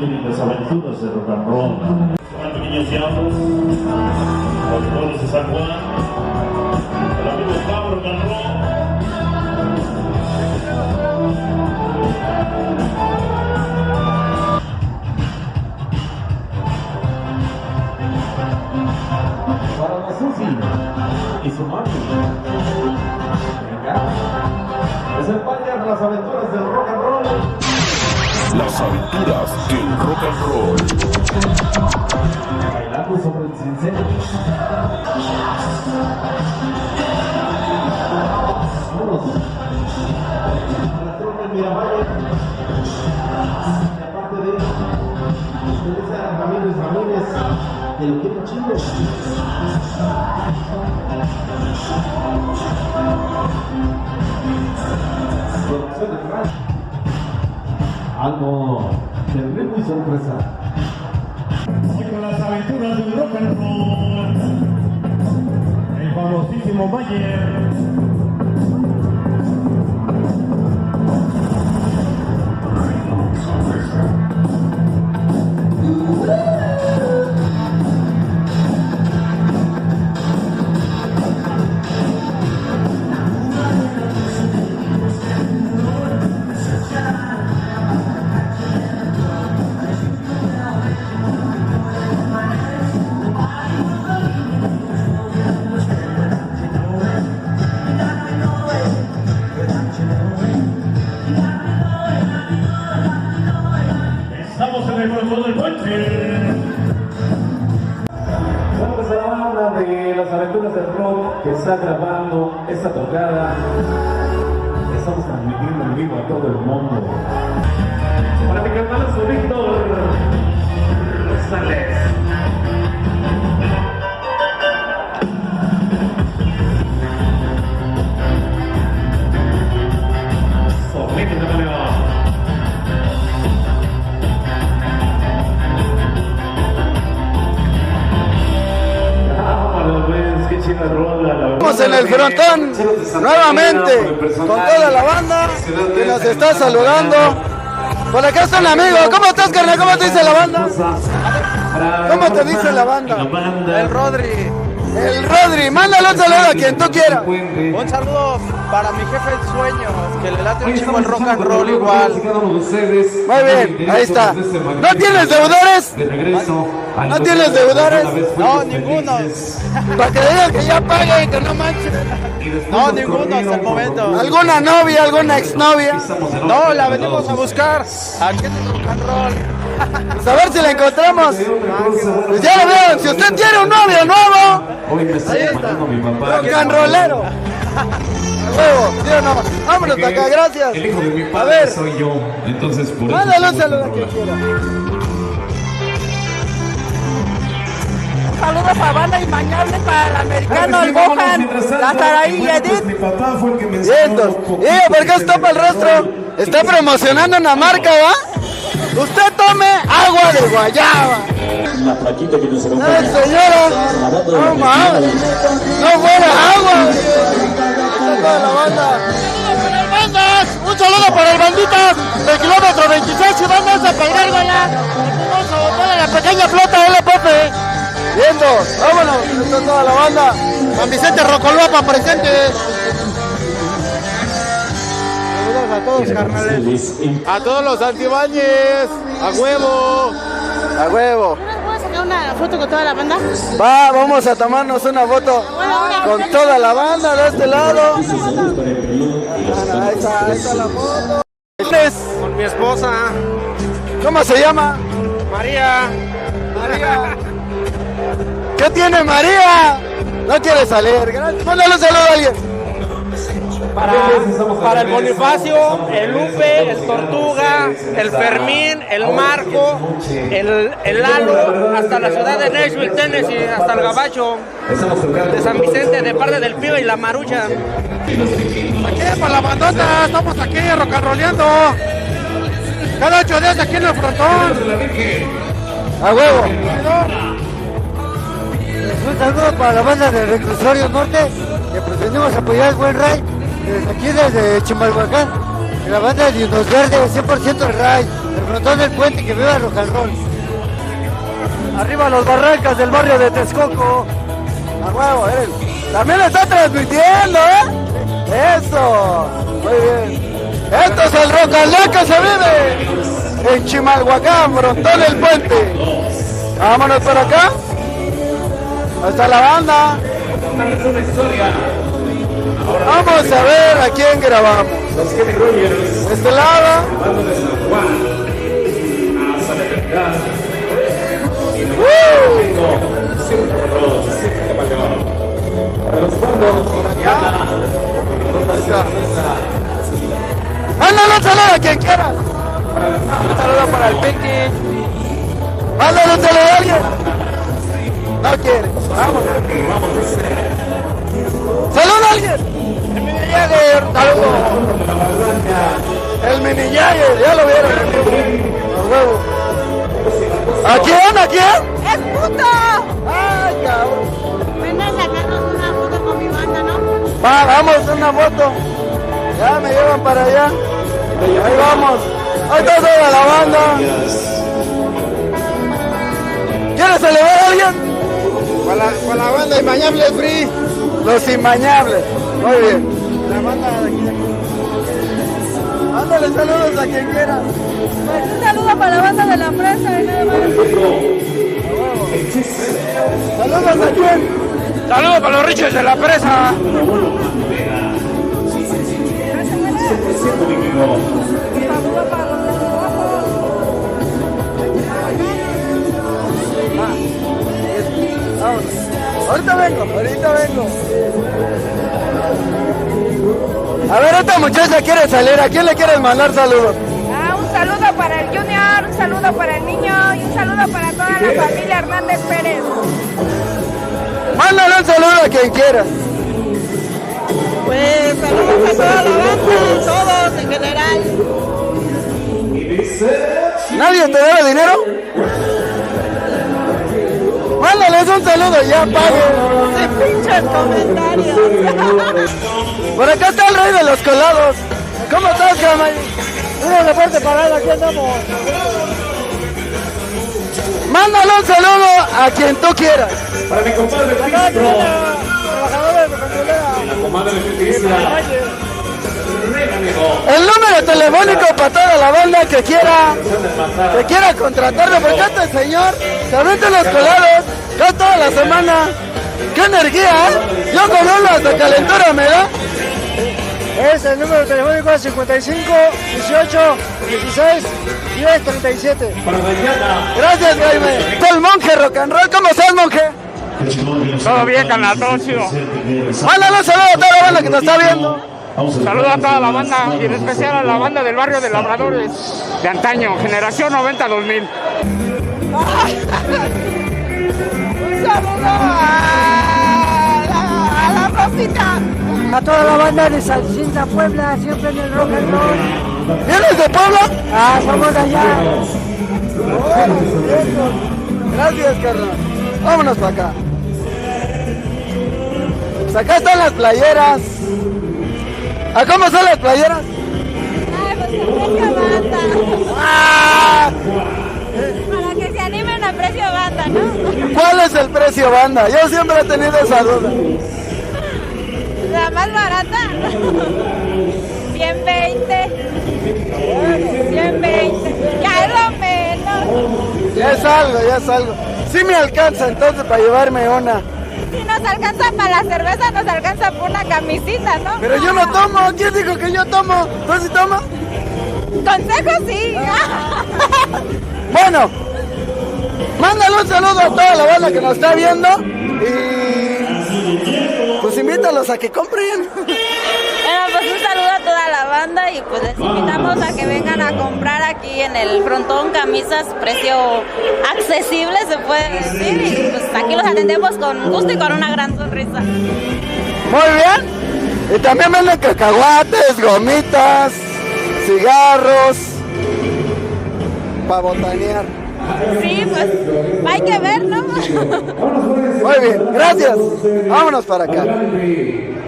Mayer y las aventuras de rock and roll. Son pequeños diablos, los pueblos de San Juan, el amigo Pablo rock and roll. Para la Susi y su mami. Venga. Es el Mayer de las aventuras del rock and roll. Las aventuras del rock and roll. Bailando sobre el cincel. Vámonos. La tropa en Miravalle. Y aparte de Teresa Ramírez, que lo quiero chido. Producción de Crash. Algo de ritmo y sorpresa. Hoy con las aventuras del rock and roll, el famosísimo Mayer. Estamos en el corazón del puente. Saludos a la banda de las aventuras del rock que está grabando esta tocada. Estamos transmitiendo en vivo a todo el mundo. Para mi carnalazo Víctor Rosales. Solito de León. Estamos en el frontón nuevamente con toda la banda que nos está saludando. Por acá está un amigo. ¿Cómo estás, carnal? ¿Cómo te dice la banda? ¿Cómo te dice la banda? El Rodri. El Rodri, mándale un saludo a quien tú quieras. Un saludo para mi jefe el sueño, que le late un chingo el rock and roll igual. Muy bien, ahí está. ¿No tienes deudores? ¿No tienes deudores? No, ninguno. Para que digan que ya paguen, que no manches. No, ninguno hasta el momento. ¿Alguna novia, alguna exnovia? No, la venimos a buscar. Aquí en el rock and roll. Pues a ver si la encontramos. Pues ya lo veo, si usted tiene un novio nuevo, Ahí está. rock and rollero. A huevo, ¿sí o no? Vámonos para acá, gracias. El hijo de mi A padre ver, soy yo. Entonces por eso. mándale un saludo a quien quiera. Saludos para Banda Imañable, para el americano, el Bohan, la Saraí y Edith. Mi papá fue el que me Vientos. ¿Por qué estopa el rostro? Está promocionando una marca, ¿va? Usted tome agua de guayaba. La plaquita que nos Ay, señora, no mames, no fuera agua. Está toda la banda. Un saludo para el bandita del kilómetro 26, Ciudad Mesa, para Hidalgo. Vamos a botar a la pequeña flota LPF. Viendo, vámonos, está toda la banda. San Vicente Rocolapa presente. Saludos a todos, carnales. A todos los antibáñez. A huevo. A huevo. ¿Puedo sacar una foto con toda la banda? Va, vamos a tomarnos una foto con toda la banda de este lado. Ahí está la foto. Con mi esposa, ¿Cómo se llama? María. María. ¿Qué tiene María? No quiere salir. Mándale un saludo a alguien. Para el Bonifacio, el Lupe, el Tortuga, el Fermín, el Marco, el Lalo, hasta la ciudad de Nashville, Tennessee, hasta el Gabacho, de San Vicente, de parte del Pibe y la Marucha. Aquí para la bandota, estamos aquí rock and rolleando. Cada 8 días aquí en el frontón. A huevo. Un saludo para la banda del Reclusorio Norte, que pretendemos apoyar el buen Ray, desde aquí desde Chimalhuacán, la banda de Dinos Verdes, 100% el Ray. El frontón del puente, que viva el rock and roll. Arriba los Barrancas del barrio de Texcoco. A huevo, también lo está transmitiendo, Eso, muy bien. Esto es el rock and roll que se vive en Chimalhuacán, frontón del puente. Vámonos por acá. Ahí está la banda. Vamos a ver a quién grabamos. De este lado. Mándale un saludo a quien quiera. Un saludo para el Pinky. Mándale un saludo a alguien. No quiere. Vamos. ¡Saluda a alguien! El Mini Jagger, saludo. El Mini Jagger, ya lo vieron. ¿A quién? ¿A quién? ¡Es puto! ¡Ay, cabrón! Ven a sacarnos una foto con mi banda, ¿no? Va, vamos, una foto. Ya me llevan para allá. Ahí vamos. Ahí está toda la banda. ¿Quieres celebrar a alguien? Con la banda Inmañable Free. Los Inmañables. Muy bien. La banda de aquí. Mándale saludos a quien quiera. Pues un saludo para la banda de la fresa y nada más. Saludos a quién. Saludos para los richos de la presa. Saludo para los de trabajo. Vámonos. Ahorita vengo. A ver, esta muchacha quiere salir. ¿A quién le quieres mandar saludos? Un saludo para el Junior, un saludo para el niño y un saludo para toda la familia Hernández Pérez. Mándale un saludo a quien quiera. Pues saludos a toda la banda, todos en general. ¿Nadie te debe dinero? Mándales un saludo, ya pague. Se pinchan comentarios. Por acá está el rey de los colados. ¿Cómo estás, Camay? Mira la parte parada, aquí andamos. Mándale un saludo a quien tú quieras. Para mi compadre Cristo. Trabajadores de petrolera. Y la comadre Cristiana. El número telefónico para toda la banda que quiera contratarlo, porque este señor se avienta los colados casi toda la semana. ¡Qué energía, Yo con uno hasta calentura me da. Es el número telefónico es 55 18 16 10 37. Para mañana. Gracias, Jaime. El monje rock and roll, ¿cómo estás, monje? Todo bien, carnal, todo chido. Mándale un saludo a toda la banda que te está viendo. Saludos a toda la banda y en especial a la banda del barrio de Labradores de antaño, generación 90-2000. Un saludo a la Rosita. A toda la banda de Salsita Puebla, siempre en el rock and roll. ¿Vienes de Puebla? Ah, somos de allá. Gracias, carnal. Vámonos para acá. Pues acá están las playeras. ¿A cómo son las playeras? Ay, pues el precio banda. ¡Ah! Para que se animen a precio banda, ¿no? ¿Cuál es el precio banda? Yo siempre he tenido esa duda. La más barata. 120. 120. Ya es lo menos. Ya es algo. Sí me alcanza entonces para llevarme una. Si nos alcanza para la cerveza, nos alcanza por una camisita, ¿no? Pero yo no tomo. ¿Quién dijo que yo tomo? ¿Tú sí tomas? Consejo sí. Bueno, mándale un saludo a toda la banda que nos está viendo y pues invítalos a que compren. Bueno, pues un saludo a toda la banda y pues les invitamos a que vengan a comprar aquí en el frontón camisas, precio accesible se puede decir, y pues aquí los atendemos con gusto y con una gran sonrisa. Muy bien. Y también venden cacahuates, gomitas, cigarros, para botanear. Sí, pues hay que ver, ¿no? Muy bien, gracias. Vámonos para acá.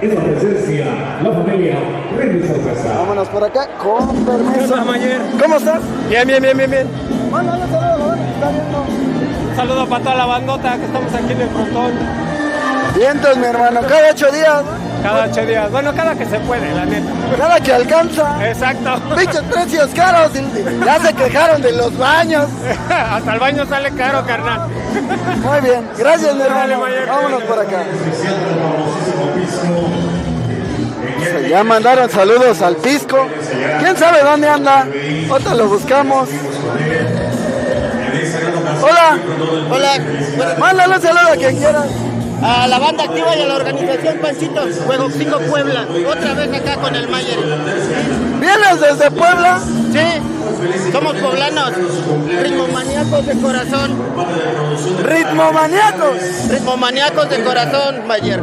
esa presencia, la familia Ritmo y Sorpresa. Vámonos por acá, con permiso. ¿Cómo estás? Bien. Bueno, un saludo a la banda que está viendo. Un saludo para toda la bandota que estamos aquí en el frontón. Vientos, mi hermano, cada 8 días, ¿no? Cada 8 días. Bueno, cada que se puede, la neta. Cada que alcanza. Exacto. Pinches precios caros, y ya se quejaron de los baños. Hasta el baño sale caro, carnal. Muy bien, gracias, mi hermano. Mayer. Vámonos por acá. Ya mandaron saludos al Pisco. ¿Quién sabe dónde anda? Ahorita lo buscamos. Hola. Hola, Mándale un saludo a quien quieras. a la banda activa y a la organización Panchitos, Juego 5 Puebla, otra vez acá con el Mayer. ¿Vienes desde Puebla? Sí, somos poblanos, ritmomaníacos de corazón, Ritmomaníacos. de corazón, Mayer.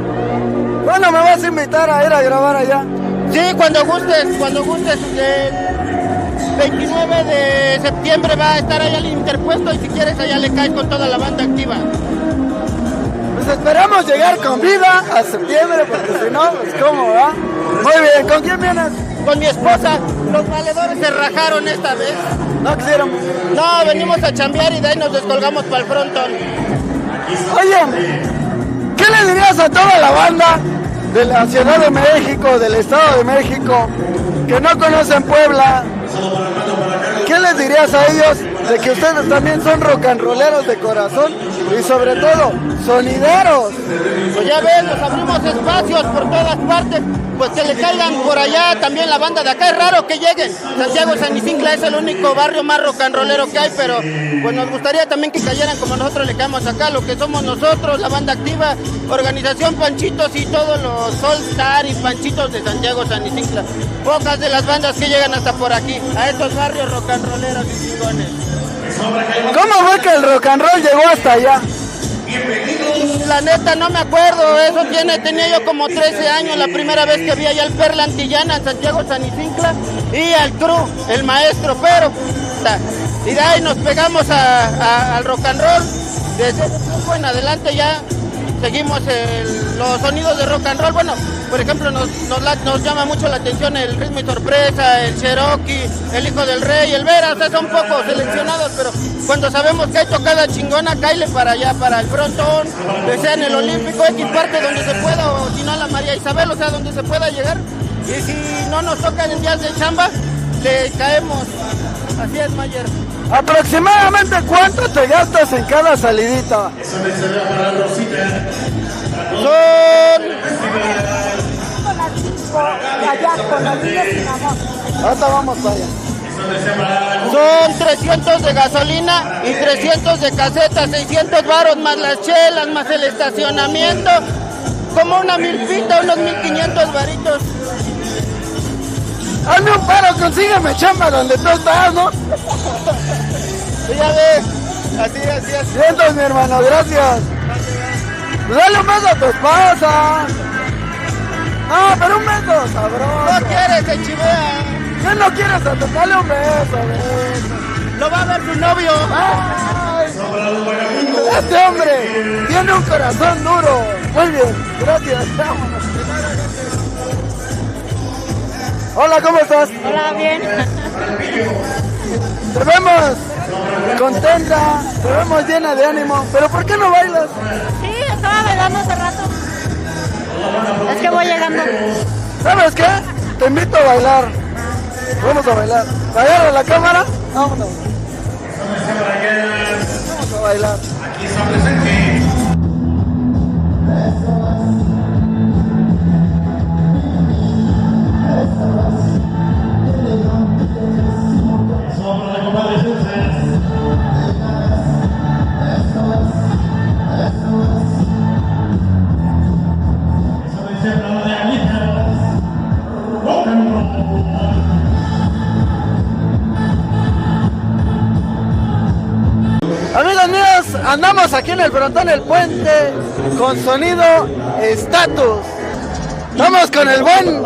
¿Cuándo me vas a invitar a ir a grabar allá? Sí, cuando gustes. El 29 de septiembre va a estar allá el Interpuesto y si quieres allá le caes con toda la banda activa. Pues esperamos llegar con vida a septiembre, porque si no, pues cómo, ¿va? Muy bien, ¿con quién vienes? Con mi esposa, los valedores se rajaron esta vez. No quisieron. No, venimos a chambear y de ahí nos descolgamos para el frontón. Oye, ¿qué le dirías a toda la banda de la Ciudad de México, del Estado de México, que no conocen Puebla? ¿Qué les dirías a ellos de que ustedes también son rock and rolleros de corazón y sobre todo sonideros? Pues ya ves, nos abrimos espacios por todas partes, pues que le caigan por allá también la banda de acá. Es raro que lleguen. Santiago San Isidro es el único barrio más rock and rollero que hay, pero pues nos gustaría también que cayeran como nosotros le caemos acá, lo que somos nosotros, la banda activa, organización Panchitos y todos los Sol Star y Panchitos de Santiago San Isidro. Pocas de las bandas que llegan hasta por aquí, a estos barrios rock and rolleros y chingones. ¿Cómo fue que el rock and roll llegó hasta allá? La neta no me acuerdo, eso tenía yo como 13 años la primera vez que vi allá al Perla Antillana en Santiago San Isidro y al Cru, el maestro, pero y de ahí nos pegamos al rock and roll. Desde ese tiempo en adelante ya seguimos los sonidos de rock and roll. Bueno, por ejemplo, nos llama mucho la atención el Ritmo y Sorpresa, el Cherokee, el Hijo del Rey, el Vera, o sea, son pocos seleccionados, pero cuando sabemos que hay tocada chingona, cáile para allá, para el frontón, que sea en el Olímpico, X parte donde se pueda, o si no la María Isabel, o sea, donde se pueda llegar. Y si no nos tocan en días de chamba, le caemos. Así es, Mayer. ¿Aproximadamente cuánto te gastas en cada salidita? Ahorita vamos para allá. Son 300 de gasolina y 300 de caseta, 600 varos más las chelas, más el estacionamiento, como una milpita, unos 1500 varitos. Hazme un paro, consígueme chamba donde tú estás, ¿no? Sí, ya ves, así. Vientos, mi hermano, gracias. Pues dale un beso a tu esposa. No, pero un beso sabroso. No quieres, se chivea. ¿Quién no quieres a tu? Dale un beso. Lo va a ver su novio. Ay, este hombre tiene un corazón duro. Muy bien, gracias. Vámonos. Hola, ¿cómo estás? Hola, bien. Te vemos contenta, te vemos llena de ánimo, pero ¿por qué no bailas? Sí, estaba bailando hace rato. Es que voy llegando. ¿Sabes qué? Te invito a bailar. Vamos a bailar. ¿Agarra la cámara? Vámonos. Vamos a bailar. Amigos míos, andamos aquí en el frontón del puente con sonido estatus. Vamos con el buen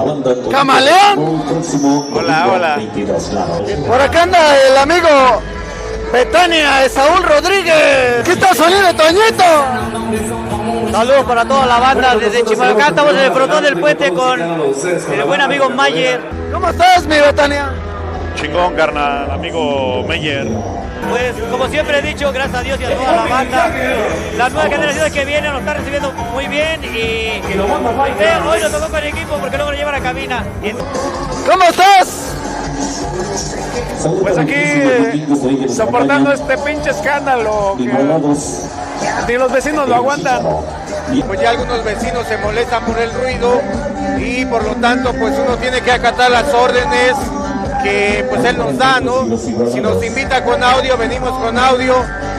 Camaleón. Hola. Por acá anda el amigo Betania, Saúl Rodríguez. ¿Qué está sonido, Toñito? Saludos para toda la banda desde Chimalhuacán. Estamos en el frontón del puente con el buen amigo Mayer. ¿Cómo estás, mi Betania? Chingón, carnal, amigo Meyer. Pues como siempre he dicho, gracias a Dios y a toda la banda, las nuevas generaciones que vienen nos están recibiendo muy bien y hoy nos tocó con el equipo porque luego lo llevan a cabina. ¿Cómo estás? Pues aquí soportando este pinche escándalo que ni los vecinos lo aguantan. Pues ya algunos vecinos se molestan por el ruido y por lo tanto pues uno tiene que acatar las órdenes que pues él nos da, ¿no? Si nos invita con audio, venimos con audio.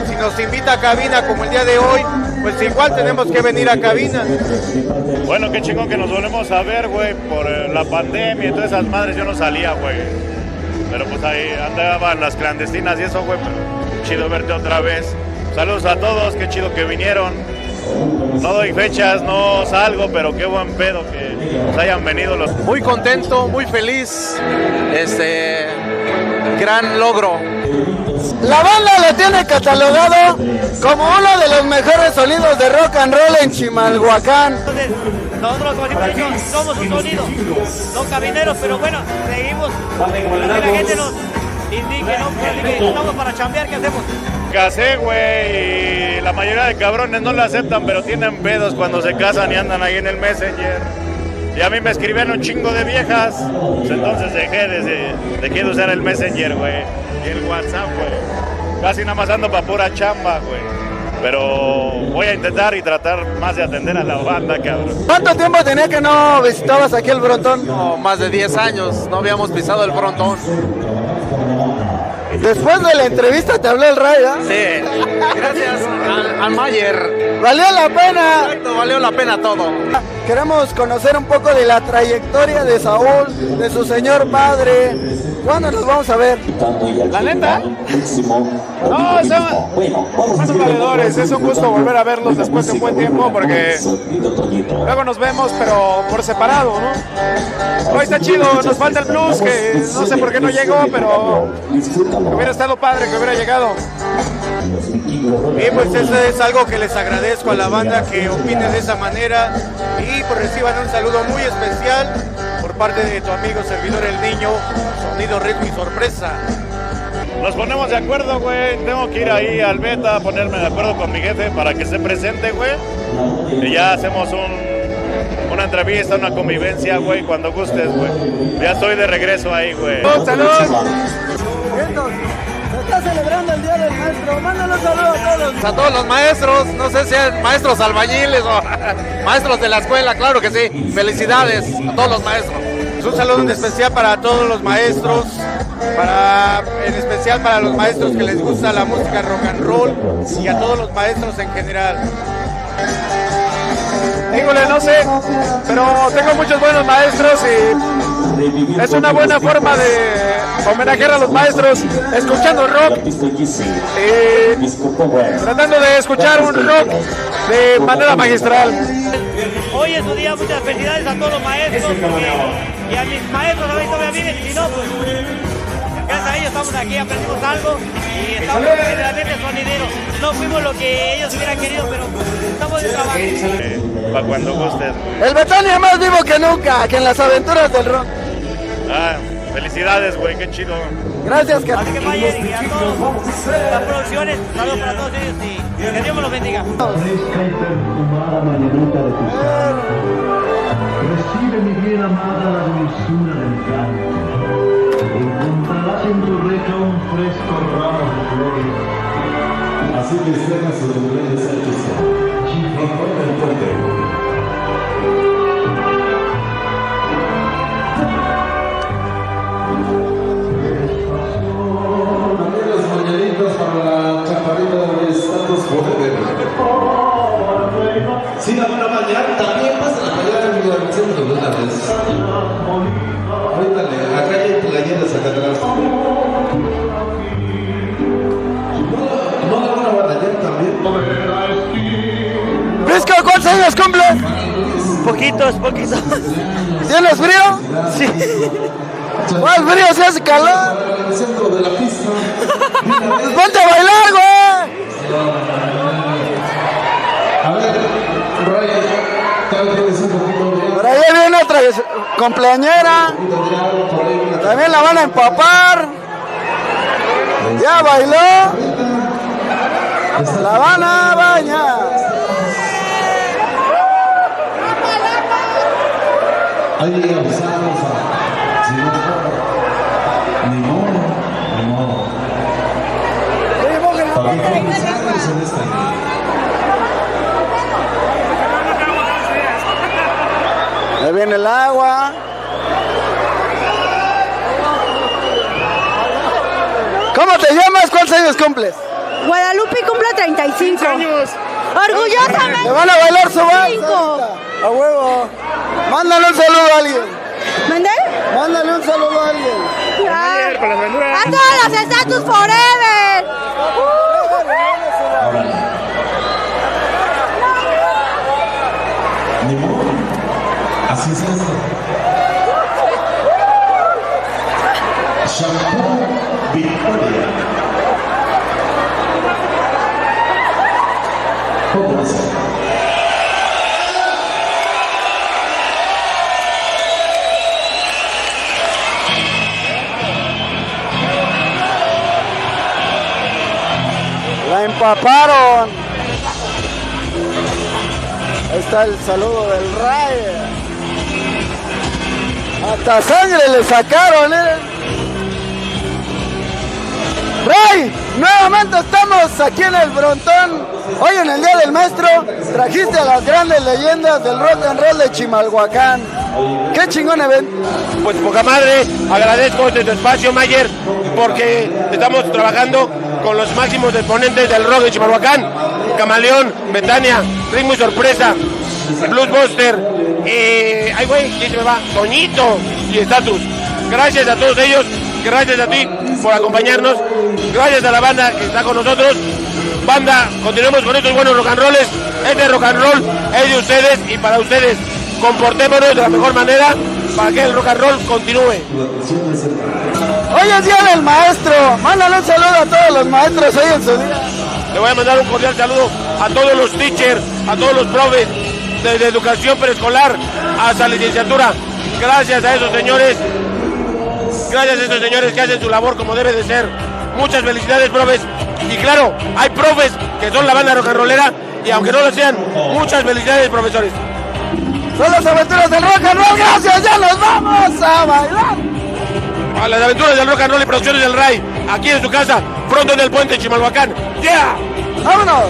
Si nos invita a cabina como el día de hoy, pues igual tenemos que venir a cabina. Bueno, qué chingón que nos volvemos a ver, güey, por la pandemia y todas esas madres. Yo no salía, güey. Pero pues ahí andaban las clandestinas y eso, güey. Pero chido verte otra vez. Saludos a todos, qué chido que vinieron. No doy fechas, no salgo, pero qué buen pedo que nos hayan venido los... Muy contento, muy feliz. Gran logro. La banda lo tiene catalogado como uno de los mejores sonidos de rock and roll en Chimalhuacán. Entonces, nosotros como siempre he dicho, somos un sonido, no cabineros, pero bueno, seguimos. Que la gente nos indique, ¿no? Estamos para chambear, ¿qué hacemos? Casé, güey, y la mayoría de cabrones no lo aceptan, pero tienen pedos cuando se casan y andan ahí en el Messenger. Y a mí me escribían un chingo de viejas, pues entonces dejé de usar el Messenger, güey, y el WhatsApp, güey. Casi nada más ando pa' pura chamba, güey. Pero voy a intentar y tratar más de atender a la banda, cabrón. ¿Cuánto tiempo tenía que no visitabas aquí el Frontón? No, más de 10 años, no habíamos pisado el frontón. Después de la entrevista te habló el Ray, ¿eh? Sí, gracias al Mayer. ¡Valió la pena! Exacto, valió la pena todo. Queremos conocer un poco de la trayectoria de Saúl, de su señor padre. ¿Cuándo nos vamos a ver? La neta, no, son valedores. Es un gusto volver a verlos después de un buen tiempo porque luego nos vemos, pero por separado, ¿no? Hoy está chido, nos falta el blues, que no sé por qué no llegó, pero hubiera estado padre que hubiera llegado. Y pues eso es algo que les agradezco a la banda que opinen de esa manera y pues reciban un saludo muy especial por parte de tu amigo servidor el niño, sonido, ritmo y sorpresa. Nos ponemos de acuerdo, güey. Tengo que ir ahí al beta a ponerme de acuerdo con mi jefe para que esté presente, güey. Y ya hacemos una entrevista, una convivencia, güey, cuando gustes, güey. Ya estoy de regreso ahí, güey. ¡Salud! Se está celebrando el Día del Maestro. Mándale un saludo a todos. A todos los maestros, no sé si sean maestros albañiles o maestros de la escuela, claro que sí. Felicidades a todos los maestros. Un saludo en especial para todos los maestros, en especial para los maestros que les gusta la música rock and roll y a todos los maestros en general. Híjole, no sé, pero tengo muchos buenos maestros y es una buena forma de homenajear a los maestros escuchando rock y tratando de escuchar un rock de manera magistral. Hoy es su día, muchas felicidades a todos los maestros y a mis maestros, a ver si todavía viven, y si no, pues gracias a ellos estamos aquí, aprendimos algo y estamos realmente sonideros. No fuimos lo que ellos hubieran querido, pero estamos de trabajo. Para cuando gustes. El Betania más vivo que nunca, que en las aventuras del rock. Ah, felicidades, güey, qué chido. Gracias, que Así que Mayer y a todos las producciones, saludos para todos ellos y que Dios me los bendiga. Recibe, mi bien amada, la dulzura del canto. Encontrarás en tu reja un fresco ramo de flores. Así que suena sobre el rey de Sánchez. Chiflón del puente. Sí, la van a bañar, también pasa la mañana en la centro de una vez. Ahorita acá hay playeras acá atrás. No la van a bañar también. Brisco, ¿cuántos años cumple? Poquitos. ¿Tienes frío? Sí. ¿Cuál frío? ¿Se hace calor? En el centro de la pista. Pues ponte a bailar, güey. A ver. cumpleañera. También la van a empapar. Ya bailó. La van a bañar. Ahí llegamos, ni modo. ¿Para qué comenzamos en esta? Ahí viene el agua. ¿Cómo te llamas? ¿Cuántos años cumples? Guadalupe cumple 35 años. Orgullosamente. ¿Te van a bailar su vals? A huevo. Mándale un saludo a alguien. ¿Mandé? Mándale un saludo a alguien. A todos los Status Forever. Ni modo. Así es esto. Shampoo Victoria. Póngase. La empaparon. Ahí está el saludo del Ray. Hasta sangre le sacaron, Ray, nuevamente estamos aquí en el Frontón. Hoy en el Día del Maestro trajiste a las grandes leyendas del rock and roll de Chimalhuacán. Qué chingón evento. Pues poca madre, agradezco desde tu espacio, Mayer, porque estamos trabajando con los máximos exponentes del rock de Chimalhuacán: Camaleón, Betania, Ritmo y Sorpresa, Bluesbuster, ay güey, ¿quién se me va? Toñito y Status. Gracias a todos ellos, gracias a ti por acompañarnos, gracias a la banda que está con nosotros. Banda, continuemos con estos buenos rock and rolls. Este rock and roll es de ustedes y para ustedes. Comportémonos de la mejor manera para que el rock and roll continúe. Hoy es Día del Maestro. Mándale un saludo a todos los maestros hoy en su día. Le voy a mandar un cordial saludo a todos los teachers, a todos los profes, desde educación preescolar hasta licenciatura. Gracias a esos señores, que hacen su labor como debe de ser. Muchas felicidades, profes. Y claro, hay profes que son la banda rock and rollera y aunque no lo sean, muchas felicidades, profesores. Son las aventuras del rock and roll, gracias, ya nos vamos a bailar. A las aventuras del rock and roll y producciones del Ray, aquí en su casa, Frontón del Puente, Chimalhuacán. ¡Yeah! ¡Vámonos!